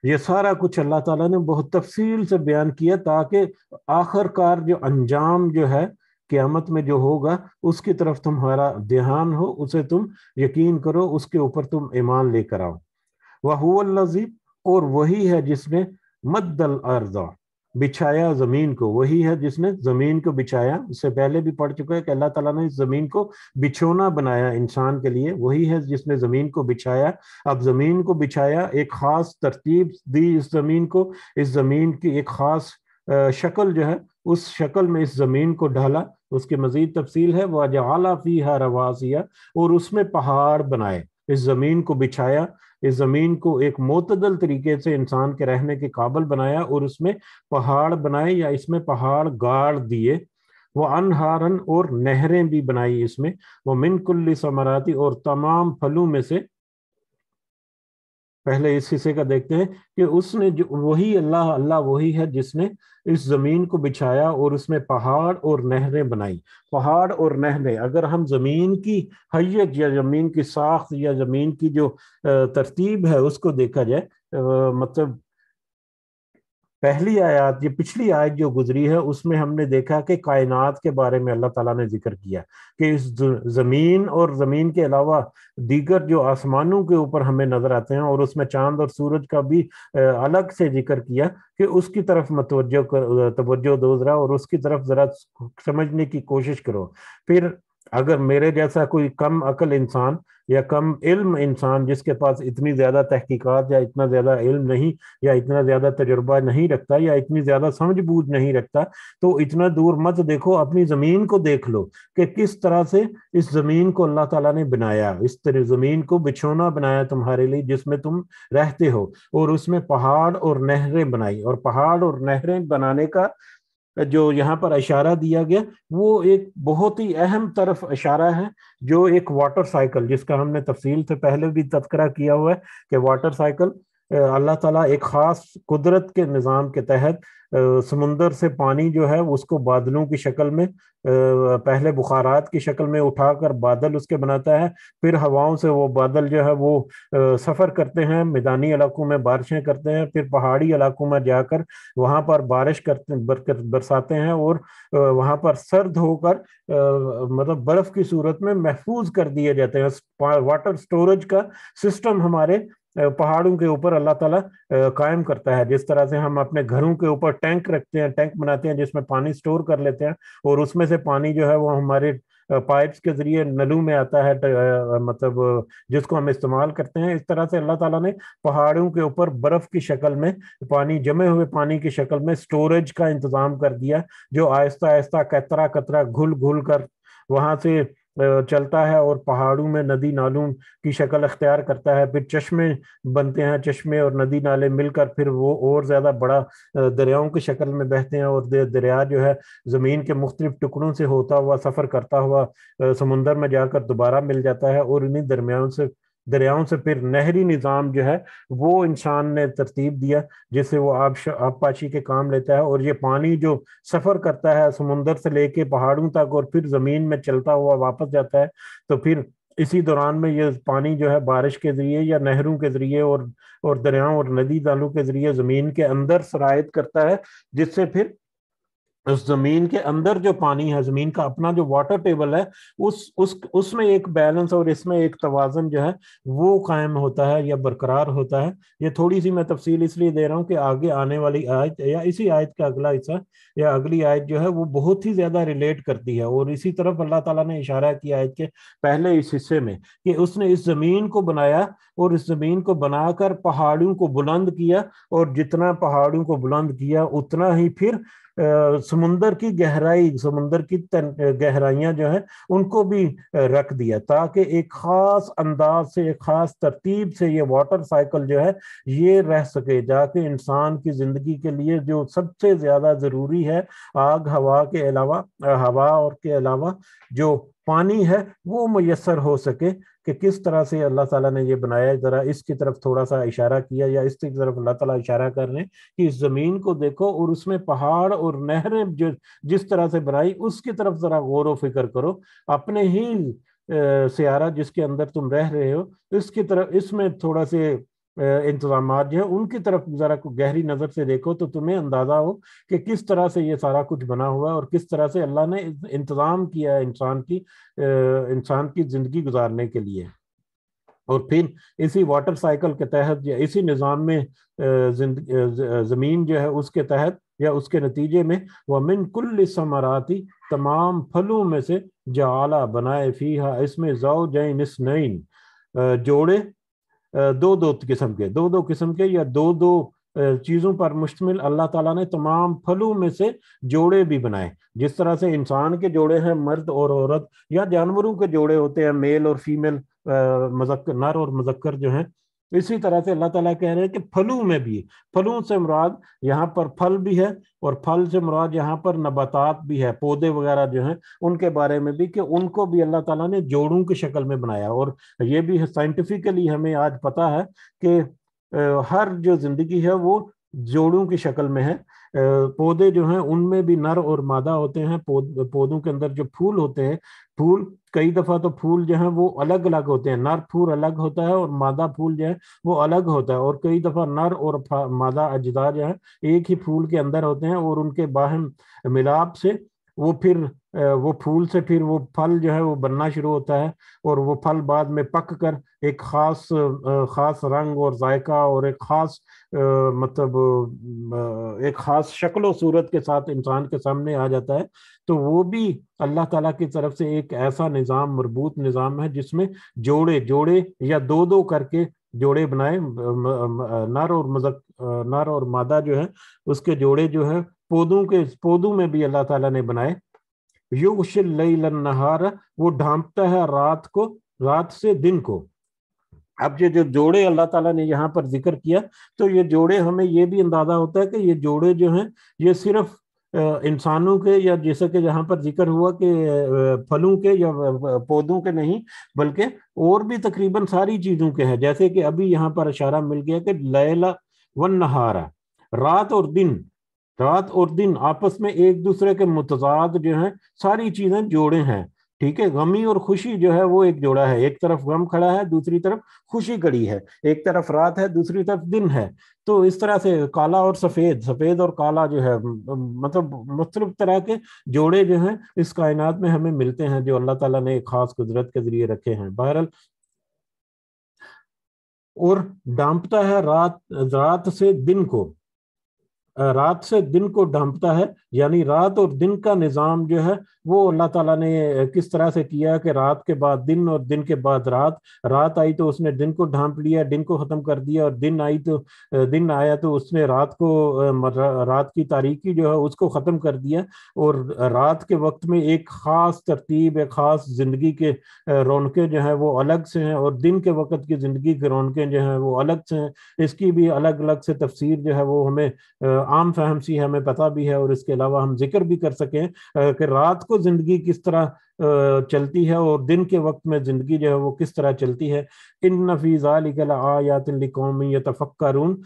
S1: یہ سارا کچھ اللہ تعالیٰ نے بہت تفصیل سے بیان کیا، تاکہ آخر کار جو انجام جو ہے قیامت میں جو ہوگا، اس کی طرف تمہارا دھیان ہو، اسے تم یقین کرو، اس کے اوپر تم ایمان لے کر آؤ۔ وَهُوَ الَّذِي، اور وہی ہے جس نے مد الارض، بچھایا زمین کو، وہی ہے جس نے زمین کو بچھایا، اس سے پہلے بھی پڑھ چکا ہے کہ اللہ تعالیٰ نے اس زمین کو بچھونا بنایا انسان کے لیے، وہی ہے جس نے زمین کو بچھایا۔ اب زمین کو بچھایا، ایک خاص ترتیب دی اس زمین کو، اس زمین کی ایک خاص شکل جو ہے، اس شکل میں اس زمین کو ڈھالا۔ اس کی مزید تفصیل ہے، وَجَعَلَ فِيهَا رَوَاسِيَ، اور اس میں پہاڑ بنائے، اس زمین کو بچھایا، اس زمین کو ایک معتدل طریقے سے انسان کے رہنے کے قابل بنایا، اور اس میں پہاڑ بنائے یا اس میں پہاڑ گاڑ دیے، وہ انہارن، اور نہریں بھی بنائی اس میں، وہ من کل ثمراتی، اور تمام پھلوں میں سے۔ پہلے اس حصے کا دیکھتے ہیں کہ اس نے وہی اللہ وہی ہے جس نے اس زمین کو بچھایا اور اس میں پہاڑ اور نہریں بنائی۔ پہاڑ اور نہریں، اگر ہم زمین کی حیت یا زمین کی ساخت یا زمین کی جو ترتیب ہے اس کو دیکھا جائے، مطلب پہلی آیات، یہ پچھلی آیت جو گزری ہے، اس میں ہم نے دیکھا کہ کائنات کے بارے میں اللہ تعالیٰ نے ذکر کیا کہ اس زمین اور زمین کے علاوہ دیگر جو آسمانوں کے اوپر ہمیں نظر آتے ہیں، اور اس میں چاند اور سورج کا بھی الگ سے ذکر کیا کہ اس کی طرف توجہ دو ذرا، اور اس کی طرف ذرا سمجھنے کی کوشش کرو۔ پھر اگر میرے جیسا کوئی کم عقل انسان یا کم علم انسان، جس کے پاس اتنی زیادہ تحقیقات یا اتنا زیادہ علم نہیں، یا اتنا زیادہ تجربہ نہیں رکھتا، یا اتنی زیادہ سمجھ بوجھ نہیں رکھتا، تو اتنا دور مت دیکھو، اپنی زمین کو دیکھ لو کہ کس طرح سے اس زمین کو اللہ تعالیٰ نے بنایا، اس طرح زمین کو بچھونا بنایا تمہارے لیے جس میں تم رہتے ہو، اور اس میں پہاڑ اور نہریں بنائی۔ اور پہاڑ اور نہریں بنانے کا جو یہاں پر اشارہ دیا گیا، وہ ایک بہت ہی اہم طرف اشارہ ہے، جو ایک واٹر سائیکل، جس کا ہم نے تفصیل سے پہلے بھی تذکرہ کیا ہوا ہے کہ واٹر سائیکل اللہ تعالیٰ ایک خاص قدرت کے نظام کے تحت سمندر سے پانی جو ہے اس کو بادلوں کی شکل میں، پہلے بخارات کی شکل میں اٹھا کر بادل اس کے بناتا ہے، پھر ہواؤں سے وہ بادل جو ہے وہ سفر کرتے ہیں، میدانی علاقوں میں بارشیں کرتے ہیں، پھر پہاڑی علاقوں میں جا کر وہاں پر بارش برساتے ہیں، اور وہاں پر سرد ہو کر مطلب برف کی صورت میں محفوظ کر دیے جاتے ہیں۔ واٹر سٹوریج کا سسٹم ہمارے پہاڑوں کے اوپر اللہ تعالیٰ قائم کرتا ہے. جس طرح سے ہم اپنے گھروں کے اوپر ٹینک رکھتے ہیں، ٹینک بناتے ہیں جس میں پانی سٹور کر لیتے ہیں، اور اس میں سے پانی جو ہے وہ ہمارے پائپس کے ذریعے نلوں میں آتا ہے، مطلب جس کو ہم استعمال کرتے ہیں. اس طرح سے اللہ تعالیٰ نے پہاڑوں کے اوپر برف کی شکل میں پانی، جمے ہوئے پانی کی شکل میں سٹوریج کا انتظام کر دیا، جو آہستہ آہستہ قطرہ قطرہ گھل گھل کر وہاں سے چلتا ہے اور پہاڑوں میں ندی نالوں کی شکل اختیار کرتا ہے. پھر چشمے بنتے ہیں، چشمے اور ندی نالے مل کر پھر وہ اور زیادہ بڑا دریاؤں کی شکل میں بہتے ہیں، اور دریا جو ہے زمین کے مختلف ٹکڑوں سے ہوتا ہوا سفر کرتا ہوا سمندر میں جا کر دوبارہ مل جاتا ہے. اور انہیں دریاؤں سے پھر نہری نظام جو ہے وہ انسان نے ترتیب دیا، جس سے وہ آب پاشی کے کام لیتا ہے. اور یہ پانی جو سفر کرتا ہے سمندر سے لے کے پہاڑوں تک اور پھر زمین میں چلتا ہوا واپس جاتا ہے، تو پھر اسی دوران میں یہ پانی جو ہے بارش کے ذریعے یا نہروں کے ذریعے اور دریاؤں اور ندی نالوں کے ذریعے زمین کے اندر سرایت کرتا ہے، جس سے پھر اس زمین کے اندر جو پانی ہے، زمین کا اپنا جو واٹر ٹیبل ہے، اس میں ایک بیلنس اور اس میں ایک توازن جو ہے وہ قائم ہوتا ہے یا برقرار ہوتا ہے. یہ تھوڑی سی میں تفصیل اس لیے دے رہا ہوں کہ آگے آنے والی آیت یا اسی آیت کا اگلا حصہ یا اگلی آیت جو ہے وہ بہت ہی زیادہ ریلیٹ کرتی ہے. اور اسی طرف اللہ تعالیٰ نے اشارہ کیا آیت کے پہلے اس حصے میں کہ اس نے اس زمین کو بنایا اور اس زمین کو بنا کر پہاڑوں کو بلند کیا، اور جتنا پہاڑوں کو بلند کیا اتنا ہی پھر سمندر کی گہرائی، سمندر کی گہرائیاں جو ہیں ان کو بھی رکھ دیا، تاکہ ایک خاص انداز سے، ایک خاص ترتیب سے یہ واٹر سائیکل جو ہے یہ رہ سکے، جا کے انسان کی زندگی کے لیے جو سب سے زیادہ ضروری ہے، آگ ہوا کے علاوہ، ہوا اور کے علاوہ جو پانی ہے وہ میسر ہو سکے. کہ کس طرح سے اللہ تعالیٰ نے یہ بنایا، ذرا اس کی طرف تھوڑا سا اشارہ کیا، یا اس کی طرف اللہ تعالیٰ اشارہ کر رہے ہیں کہ اس زمین کو دیکھو اور اس میں پہاڑ اور نہریں جس طرح سے بنائی اس کی طرف ذرا غور و فکر کرو. اپنے ہی سیارہ جس کے اندر تم رہ رہے ہو اس کی طرف، اس میں تھوڑا سے انتظامات جو ہے ان کی طرف ذرا گہری نظر سے دیکھو، تو تمہیں اندازہ ہو کہ کس طرح سے یہ سارا کچھ بنا ہوا ہے اور کس طرح سے اللہ نے انتظام کیا ہے انسان کی زندگی گزارنے کے لیے. اور پھر اسی واٹر سائیکل کے تحت یا اسی نظام میں زمین جو ہے اس کے تحت یا اس کے نتیجے میں وَمِن كُلِّ ثَمَرَاتِ تمام پھلوں میں سے جعلَ بنائے فیہا اس میں زوجین اثنین جوڑے دو قسم کے یا دو چیزوں پر مشتمل اللہ تعالیٰ نے تمام پھلوں میں سے جوڑے بھی بنائے. جس طرح سے انسان کے جوڑے ہیں مرد اور عورت، یا جانوروں کے جوڑے ہوتے ہیں میل اور فیمیل، مذکر نر اور مذکر جو ہیں، اسی طرح سے اللہ تعالیٰ کہہ رہے ہیں کہ پھلوں میں بھی، پھلوں سے مراد یہاں پر پھل بھی ہے، اور پھل سے مراد یہاں پر نباتات بھی ہے، پودے وغیرہ جو ہیں ان کے بارے میں بھی، کہ ان کو بھی اللہ تعالیٰ نے جوڑوں کی شکل میں بنایا. اور یہ بھی سائنٹیفکلی ہمیں آج پتا ہے کہ ہر جو زندگی ہے وہ جوڑوں کی شکل میں ہے. پودے جو ہیں ان میں بھی نر اور مادہ ہوتے ہیں. پودوں کے اندر جو پھول ہوتے ہیں، پھول کئی دفعہ تو پھول جو ہیں وہ الگ الگ ہوتے ہیں، نر پھول الگ ہوتا ہے اور مادہ پھول جو ہے وہ الگ ہوتا ہے. اور کئی دفعہ نر اور مادہ اجزاء جو ہے ایک ہی پھول کے اندر ہوتے ہیں، اور ان کے باہم ملاپ سے وہ پھر وہ پھول سے پھر وہ پھل جو ہے وہ بننا شروع ہوتا ہے. اور وہ پھل بعد میں پک کر ایک خاص رنگ اور ذائقہ اور ایک خاص مطلب ایک خاص شکل و صورت کے ساتھ انسان کے سامنے آ جاتا ہے. تو وہ بھی اللہ تعالیٰ کی طرف سے ایک ایسا نظام، مربوط نظام ہے جس میں جوڑے یا دو کر کے جوڑے بنائے، نر اور مادہ جو ہے اس کے جوڑے جو ہے پودوں میں بھی اللہ تعالیٰ نے بنائے. یغشی اللیل النہار وہ ڈھانپتا ہے رات سے دن کو. اب یہ جو جوڑے اللہ تعالیٰ نے یہاں پر ذکر کیا، تو یہ جوڑے ہمیں یہ بھی اندازہ ہوتا ہے کہ یہ جوڑے جو ہیں یہ صرف انسانوں کے، یا جیسا کہ یہاں پر ذکر ہوا کہ پھلوں کے یا پودوں کے نہیں، بلکہ اور بھی تقریباً ساری چیزوں کے ہیں. جیسے کہ ابھی یہاں پر اشارہ مل گیا کہ لیل والنہار، رات اور دن آپس میں ایک دوسرے کے متضاد جو ہیں ساری چیزیں جوڑے ہیں. ٹھیک ہے، غمی اور خوشی جو ہے وہ ایک جوڑا ہے، ایک طرف غم کھڑا ہے دوسری طرف خوشی کڑی ہے، ایک طرف رات ہے دوسری طرف دن ہے. تو اس طرح سے کالا اور سفید اور کالا جو ہے، مطلب مختلف طرح کے جوڑے جو ہیں اس کائنات میں ہمیں ملتے ہیں، جو اللہ تعالیٰ نے ایک خاص قدرت کے ذریعے رکھے ہیں. بہرحال اور ڈھانپتا ہے رات سے دن کو، رات سے دن کو ڈھانپتا ہے، یعنی رات اور دن کا نظام جو ہے وہ اللہ تعالیٰ نے کس طرح سے کیا کہ رات کے بعد دن اور دن کے بعد رات، رات آئی تو اس نے دن کو ڈھانپ لیا، دن کو ختم کر دیا، اور دن آیا تو اس نے رات کو، رات کی تاریکی جو ہے اس کو ختم کر دیا، اور رات کے وقت میں ایک خاص ترتیب، ایک خاص زندگی کے رونقیں جو ہیں وہ الگ سے ہیں، اور دن کے وقت کی زندگی کے رونقیں جو ہیں وہ الگ سے ہیں۔ اس کی بھی الگ الگ سے تفسیر جو ہے وہ ہمیں عام فہم سی ہمیں پتہ بھی ہے، اور اس کے علاوہ ہم ذکر بھی کر سکیں کہ رات کو زندگی کس طرح چلتی ہے اور دن کے وقت میں زندگی جو ہے وہ کس طرح چلتی ہے۔ ان فی ذالک لآیات لقوم یتفکرون،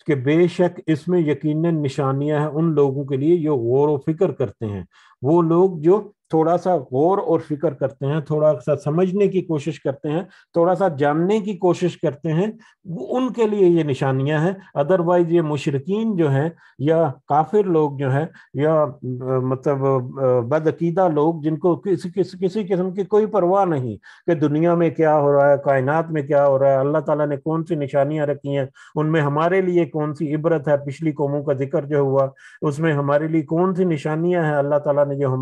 S1: کہ بے شک اس میں یقیناً نشانیاں ہیں ان لوگوں کے لیے جو غور و فکر کرتے ہیں، وہ لوگ جو تھوڑا سا غور اور فکر کرتے ہیں، تھوڑا سا سمجھنے کی کوشش کرتے ہیں، تھوڑا سا جاننے کی کوشش کرتے ہیں، ان کے لیے یہ نشانیاں ہیں۔ ادروائز یہ مشرکین جو ہیں یا کافر لوگ جو ہیں یا مطلب بدعقیدہ لوگ جن کو کسی قسم کی کوئی پرواہ نہیں کہ دنیا میں کیا ہو رہا ہے، کائنات میں کیا ہو رہا ہے، اللہ تعالیٰ نے کون سی نشانیاں رکھی ہیں، ان میں ہمارے لیے کون سی عبرت ہے، پچھلی قوموں کا ذکر جو ہوا اس میں ہمارے لیے کون سی نشانیاں ہیں، اللہ تعالیٰ نے جو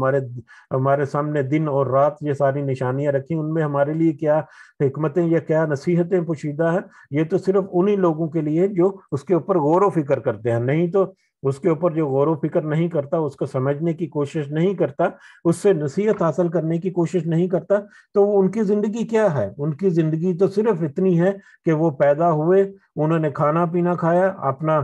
S1: ہمارے سامنے دن اور رات یہ ساری نشانیاں رکھی، ان میں ہمارے لیے کیا حکمتیں یا کیا نصیحتیں پوشیدہ ہیں، یہ تو صرف انہی لوگوں کے لیے جو اس کے اوپر غور و فکر کرتے ہیں، نہیں تو اس کے اوپر جو غور و فکر نہیں کرتا، اس کو سمجھنے کی کوشش نہیں کرتا، اس سے نصیحت حاصل کرنے کی کوشش نہیں کرتا، تو ان کی زندگی کیا ہے؟ ان کی زندگی تو صرف اتنی ہے کہ وہ پیدا ہوئے، انہوں نے کھانا پینا کھایا، اپنا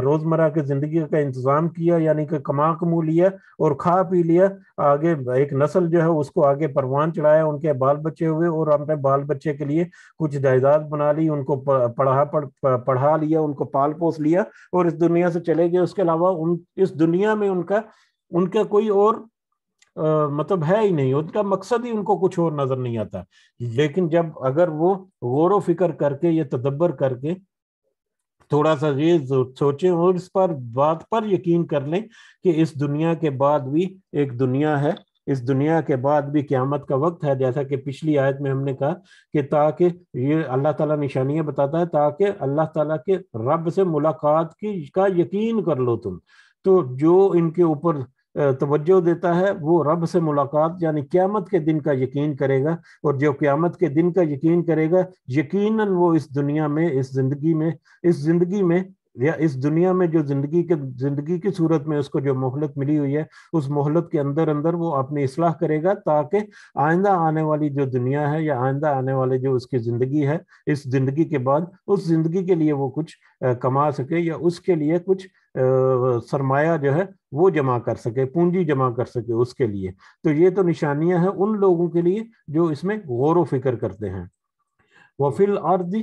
S1: روزمرہ کی زندگی کا انتظام کیا، یعنی کہ کمو لیا اور کھا پی لیا، آگے ایک نسل جو ہے اس کو آگے پروان چڑھایا، ان کے بال بچے ہوئے اور اپنے بال بچے کے لیے کچھ جائیداد بنا لی، ان کو پڑھا لیا، ان کو پال پوس لیا اور اس دنیا سے چلے گئے۔ اس کے علاوہ اس دنیا میں ان کا کوئی اور مطلب ہے ہی نہیں، ان کا مقصد ہی ان کو کچھ اور نظر نہیں آتا۔ لیکن جب اگر وہ غور و فکر کر کے، یہ تدبر کر کے تھوڑا سا یہ سوچیں اور اس پر بات پر یقین کر لیں کہ اس دنیا کے بعد بھی ایک دنیا ہے، اس دنیا کے بعد بھی قیامت کا وقت ہے، جیسا کہ پچھلی آیت میں ہم نے کہا کہ تاکہ یہ اللہ تعالیٰ نشانیاں بتاتا ہے تاکہ اللہ تعالیٰ کے رب سے ملاقات کا یقین کر لو تم۔ تو جو ان کے اوپر توجہ دیتا ہے وہ رب سے ملاقات یعنی قیامت کے دن کا یقین کرے گا، اور جو قیامت کے دن کا یقین کرے گا یقیناً وہ اس دنیا میں، اس زندگی میں یا اس دنیا میں جو زندگی کی صورت میں اس کو جو مہلت ملی ہوئی ہے، اس مہلت کے اندر وہ اپنی اصلاح کرے گا تاکہ آئندہ آنے والی جو دنیا ہے یا آئندہ آنے والے جو اس کی زندگی ہے، اس زندگی کے بعد اس زندگی کے لیے وہ کچھ کما سکے یا اس کے لیے کچھ سرمایہ جو ہے وہ جمع کر سکے، پونجی جمع کر سکے اس کے لیے۔ تو یہ تو نشانیاں ہیں ان لوگوں کے لیے جو اس میں غور و فکر کرتے ہیں۔ وَفِي الْأَرْضِ،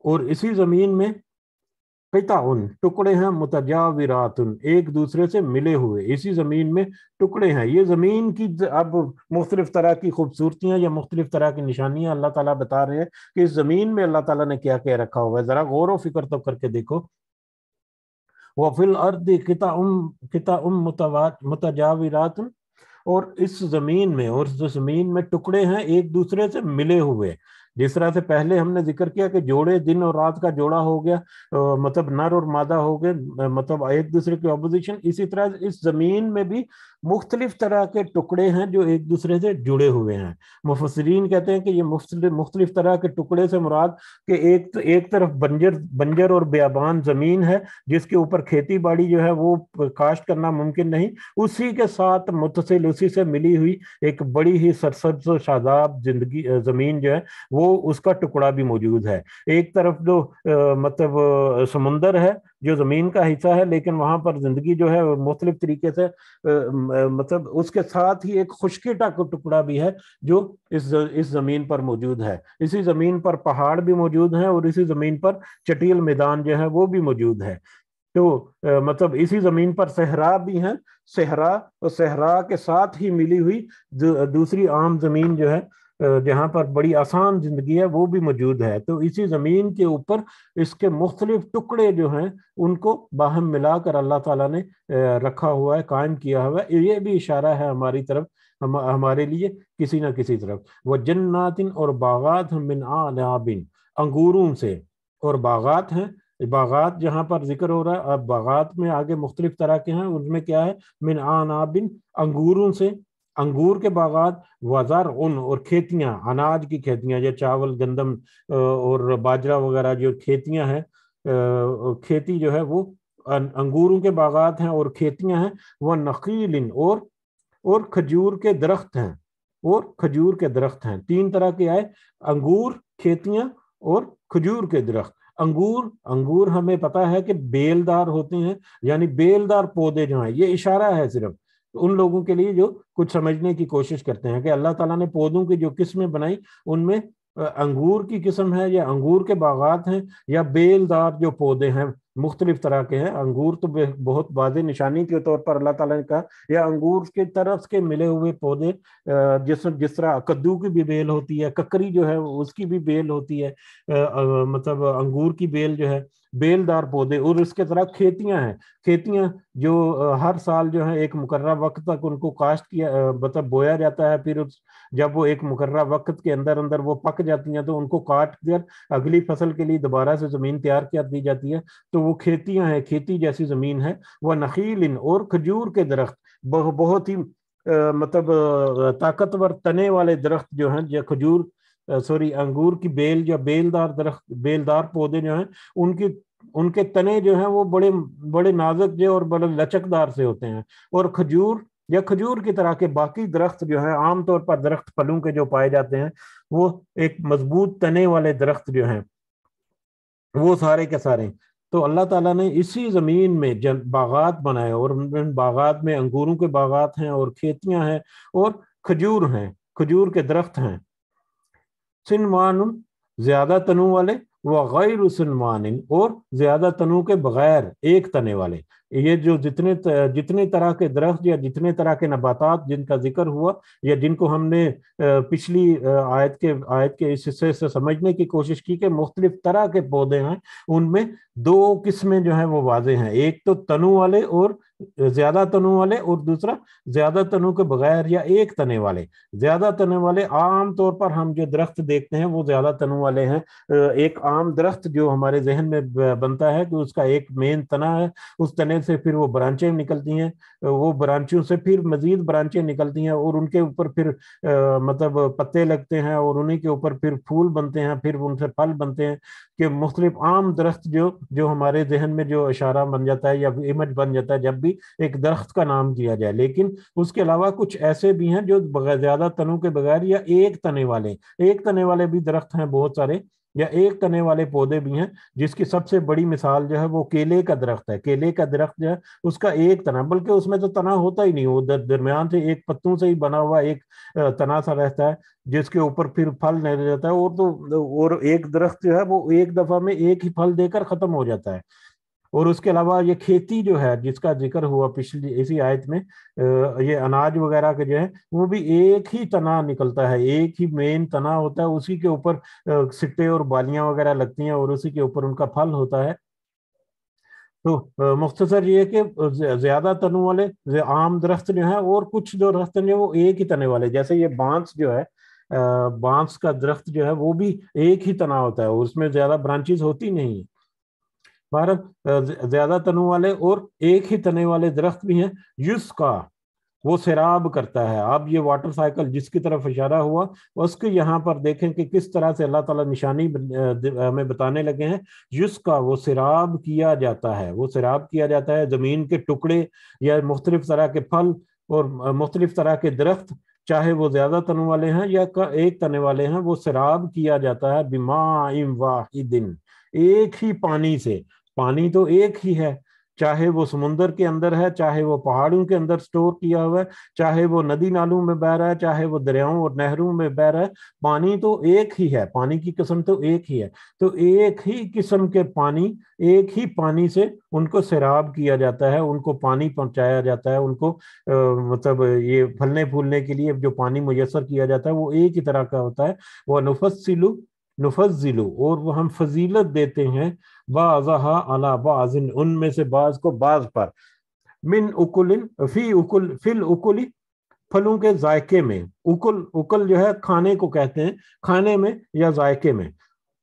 S1: اور اسی زمین میں، قطع ٹکڑے ہیں، متجاورات ایک دوسرے سے ملے ہوئے، اسی زمین میں ٹکڑے ہیں۔ یہ زمین کی اب مختلف طرح کی خوبصورتیاں یا مختلف طرح کی نشانیاں اللہ تعالیٰ بتا رہے ہیں کہ اس زمین میں اللہ تعالیٰ نے کیا کیا رکھا ہوا ہے، ذرا غور و فکر تو کر کے دیکھو۔ وَفِي الْأَرْضِ قطع متجاورات، اور اس زمین میں ٹکڑے ہیں ایک دوسرے سے ملے ہوئے، جس طرح سے پہلے ہم نے ذکر کیا کہ جوڑے دن اور رات کا جوڑا ہو گیا، مطلب نر اور مادہ ہو گئے، مطلب ایک دوسرے کی اپوزیشن، اسی طرح اس زمین میں بھی مختلف طرح کے ٹکڑے ہیں جو ایک دوسرے سے جڑے ہوئے ہیں۔ مفسرین کہتے ہیں کہ یہ مختلف طرح کے ٹکڑے سے مراد کہ ایک طرف بنجر اور بیابان زمین ہے جس کے اوپر کھیتی باڑی جو ہے وہ کاشت کرنا ممکن نہیں، اسی کے ساتھ متصل، اسی سے ملی ہوئی ایک بڑی ہی سرسبز و شاداب زمین جو ہے وہ اس کا ٹکڑا بھی موجود ہے۔ ایک طرف جو مطلب سمندر ہے جو زمین کا حصہ ہے، لیکن وہاں پر زندگی جو ہے مختلف طریقے سے مطلب اس کے ساتھ ہی ایک خشکی کا ٹکڑا بھی ہے جو اس زمین پر موجود ہے۔ اسی زمین پر پہاڑ بھی موجود ہیں اور اسی زمین پر چٹیل میدان جو ہے وہ بھی موجود ہے۔ تو مطلب اسی زمین پر صحرا بھی ہیں، صحرا کے ساتھ ہی ملی ہوئی دوسری عام زمین جو ہے جہاں پر بڑی آسان زندگی ہے وہ بھی موجود ہے۔ تو اسی زمین کے اوپر اس کے مختلف ٹکڑے جو ہیں ان کو باہم ملا کر اللہ تعالیٰ نے رکھا ہوا ہے، قائم کیا ہوا ہے۔ یہ بھی اشارہ ہے ہماری طرف، ہمارے لیے کسی نہ کسی طرف۔ وہ جنات اور باغات من اعناب، انگوروں سے، اور باغات ہیں. باغات جہاں پر ذکر ہو رہا ہے، اب باغات میں آگے مختلف طرح کے ہیں. ان میں کیا ہے؟ من عنابن، انگوروں سے، انگور کے باغات، وزرع، اور کھیتیاں، اناج کی کھیتیاں، جو چاول، گندم اور باجرہ وغیرہ جو کھیتیاں ہیں، کھیتی جو ہے وہ انگوروں کے باغات ہیں اور کھیتیاں ہیں. وہ نخیل، اور کھجور کے درخت ہیں، اور کھجور کے درخت ہیں. تین طرح کے آئے: انگور، کھیتیاں اور کھجور کے درخت. انگور ہمیں پتا ہے کہ بیلدار ہوتے ہیں، یعنی بیلدار پودے جو ہیں. یہ اشارہ ہے صرف ان لوگوں کے لیے جو کچھ سمجھنے کی کوشش کرتے ہیں کہ اللہ تعالیٰ نے پودوں کی جو قسمیں بنائی ان میں انگور کی قسم ہے، یا انگور کے باغات ہیں، یا بیلدار جو پودے ہیں مختلف طرح کے ہیں. انگور تو بہت واضح نشانی کے طور پر اللہ تعالیٰ نے کہا، یا انگور کے طرف کے ملے ہوئے پودے، جس طرح کدو کی بھی بیل ہوتی ہے، ککری جو ہے اس کی بھی بیل ہوتی ہے، مطلب انگور کی بیل جو ہے، بیلدار پودے. اور اس کے طرح کھیتیاں ہیں، کھیتیاں جو ہر سال جو ہے ایک مقررہ وقت تک ان کو کاشت کیا، مطلب بویا جاتا ہے. پھر جب وہ ایک مقررہ وقت کے اندر وہ پک جاتی ہیں تو ان کو کاٹ کر اگلی فصل کے لیے دوبارہ سے زمین تیار کر دی جاتی ہے. تو وہ کھیتیاں ہیں، کھیتی جیسی زمین ہے. وہ نخیل، اور کھجور کے درخت، بہت ہی مطلب طاقتور تنے والے درخت جو ہیں، جو کھجور انگور کی بیل، جو بیلدار درخت، بیلدار پودے جو ہیں، ان کے تنے جو ہیں وہ بڑے بڑے نازک جو اور بڑے لچکدار سے ہوتے ہیں. اور کھجور یا کھجور کی طرح کے باقی درخت جو ہیں، عام طور پر درخت پھلوں کے جو پائے جاتے ہیں، وہ ایک مضبوط تنے والے درخت جو ہیں وہ سارے کے سارے. تو اللہ تعالیٰ نے اسی زمین میں باغات بنائے، اور ان باغات میں انگوروں کے باغات ہیں اور کھیتیاں ہیں اور کھجور ہیں، کھجور کے درخت ہیں. سنوان، زیادہ تنوں والے، وہ غیر سنوان، اور زیادہ تنوں کے بغیر ایک تنے والے. یہ جو جتنے طرح کے درخت یا جتنے طرح کے نباتات جن کا ذکر ہوا، یا جن کو ہم نے پچھلی آیت کے اس حصے سے سمجھنے کی کوشش کی کہ مختلف طرح کے پودے ہیں، ان میں دو قسمیں جو ہیں وہ واضح ہیں. ایک تو تنوں والے اور زیادہ تنوں والے، اور دوسرا زیادہ تنوں کے بغیر یا ایک تنے والے. زیادہ تنے والے عام طور پر ہم جو درخت دیکھتے ہیں وہ زیادہ تنوں والے ہیں. ایک عام درخت جو ہمارے ذہن میں بنتا ہے کہ اس کا ایک مین تنا ہے، اس تنے سے پھر وہ برانچیں نکلتی ہیں، وہ برانچوں سے پھر مزید برانچیں نکلتی ہیں، اور ان کے اوپر پھر مطلب پتے لگتے ہیں، اور انہیں کے اوپر پھر پھول بنتے ہیں، پھر ان سے پھل بنتے ہیں. کہ مختلف عام درخت جو ہمارے ذہن میں جو اشارہ بن جاتا ہے یا امیج بن جاتا ہے جب بھی ایک درخت کا نام دیا جائے. لیکن اس کے علاوہ کچھ ایسے بھی ہیں جو زیادہ تنوں کے بغیر یا ایک تنے والے بھی درخت ہیں بہت سارے، یا ایک تنے والے پودے بھی ہیں، جس کی سب سے بڑی مثال جو ہے وہ کیلے کا درخت ہے. کیلے کا درخت جو ہے اس کا ایک تنا، بلکہ اس میں تو تنا ہوتا ہی نہیں، وہ درمیان سے ایک پتوں سے ہی بنا ہوا ایک تنا سا رہتا ہے جس کے اوپر پھر پھل نہیں جاتا ہے. اور ایک درخت جو ہے وہ ایک دفعہ میں ایک ہی پھل دے کر ختم ہو جاتا ہے. اور اس کے علاوہ یہ کھیتی جو ہے جس کا ذکر ہوا پچھلی اسی آیت میں، یہ اناج وغیرہ کے جو ہے وہ بھی ایک ہی تنا نکلتا ہے، ایک ہی مین تنا ہوتا ہے، اسی کے اوپر سٹے اور بالیاں وغیرہ لگتی ہیں، اور اسی کے اوپر ان کا پھل ہوتا ہے. تو مختصر یہ کہ زیادہ تنوں والے عام درخت جو ہیں، اور کچھ جو درخت ہیں وہ ایک ہی تنے والے، جیسے یہ بانس جو ہے، بانس کا درخت جو ہے وہ بھی ایک ہی تنا ہوتا ہے، اس میں زیادہ برانچز ہوتی نہیں ہیں. زیادہ تنوں والے اور ایک ہی تنے والے درخت بھی ہیں. یس کا، وہ سیراب کرتا ہے. اب یہ واٹر سائیکل جس کی طرف اشارہ ہوا، اس کے یہاں پر دیکھیں کہ کس طرح سے اللہ تعالیٰ نشانی ہمیں بتانے لگے ہیں. جس کا وہ سیراب کیا جاتا ہے، وہ سیراب کیا جاتا ہے زمین کے ٹکڑے یا مختلف طرح کے پھل اور مختلف طرح کے درخت، چاہے وہ زیادہ تنوں والے ہیں یا ایک تنے والے ہیں، وہ سیراب کیا جاتا ہے بماء واحد، ایک ہی پانی سے. پانی تو ایک ہی ہے، چاہے وہ سمندر کے اندر ہے، چاہے وہ پہاڑوں کے اندر سٹور کیا ہوا ہے، چاہے وہ ندی نالوں میں بہ رہا ہے، چاہے وہ دریاؤں اور نہروں میں بہ رہا ہے، پانی تو ایک ہی ہے، پانی کی قسم تو ایک ہی ہے. تو ایک ہی قسم کے پانی، ایک ہی پانی سے ان کو سیراب کیا جاتا ہے، ان کو پانی پہنچایا جاتا ہے، ان کو مطلب یہ پھلنے پھولنے کے لیے جو پانی میسر کیا جاتا ہے وہ ایک ہی طرح کا ہوتا ہے. وہ نفضل، اور وہ ہم فضیلت دیتے ہیں، بعضھا علی بعض، ان میں سے بعض کو بعض پر، من اکل، فی الاکل، پھلوں کے ذائقے میں. اکل جو ہے کھانے کو کہتے ہیں، کھانے میں یا ذائقے میں.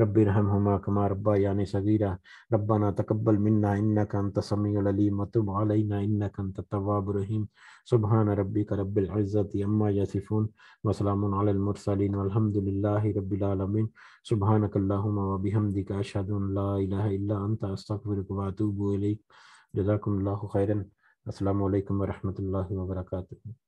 S1: رب ارحمهما كما ربياني صغيرا ربنا تقبل منا إنك أنت السميع العليم وتب علينا إنك أنت التواب الرحيم سبحان ربك رب العزة عما يصفون وسلام على المرسلين والحمد لله رب العالمين سبحانك اللهم وبحمدك أشهد أن لا إله إلا أنت أستغفرك وأتوب إليك جزاكم الله خيرا السلام علیکم ورحمۃ اللہ وبرکاتہ